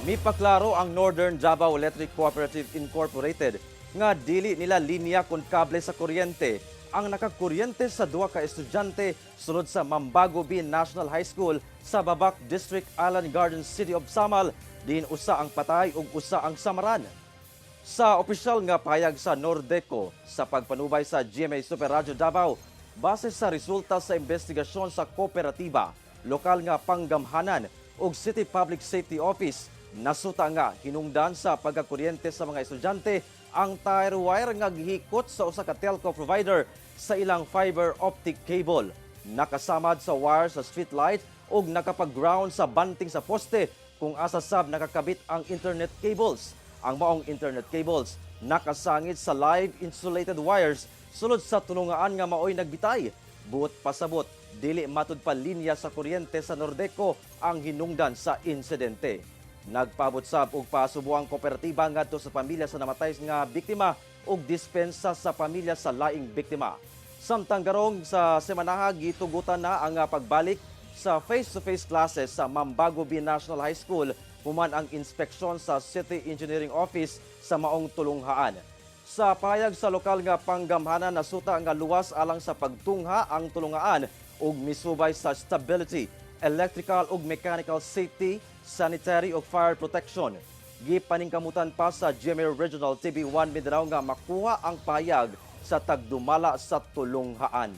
Mipaklaro ang Northern Davao Electric Cooperative Incorporated nga dili nila linya kon kable sa kuryente ang nakakuryente sa duha ka estudyante sulod sa Mambago B National High School sa Babac District, Island Garden City of Samal, diin usa ang patay ug usa ang samaran. Sa opisyal nga payag sa NORDECO sa pagpanubay sa GMA Super Radio Davao, base sa resulta sa investigasyon sa kooperatiba, lokal nga panggamhanan ug City Public Safety Office, nasuta nga hinungdan sa pagkakuryente sa mga estudyante ang tire wire nga gihikot sa usa ka telco provider sa ilang fiber optic cable. Nakasamad sa wire sa street light ug nakapag-ground sa banting sa poste kung asa sab nakakabit ang internet cables. Ang maong internet cables nakasangit sa live insulated wires sulod sa tulungaan nga maoy nagbitay. Buot pasabot, dili matud pa linya sa kuryente sa NORDECO ang hinungdan sa insidente. Nagpabot sab og pasubuang kooperatiba ngadto sa pamilya sa namatay nga biktima ug dispensa sa pamilya sa laing biktima. Samtang garong sa semanaha gitugutan na ang pagbalik sa face-to-face classes sa Mambago B National High School human ang inspeksyon sa City Engineering Office sa maong tulunghaan. Sa payag sa lokal nga panggamhanan, nasuta nga luwas alang sa pagtungha ang tulungaan ug misubay sa stability, electrical ug mechanical safety, sanitary ug fire protection. Gipaningkamutan pa sa GMA Regional TV1 Mindanao nga makuha ang payag sa tagdumala sa tulunghaan.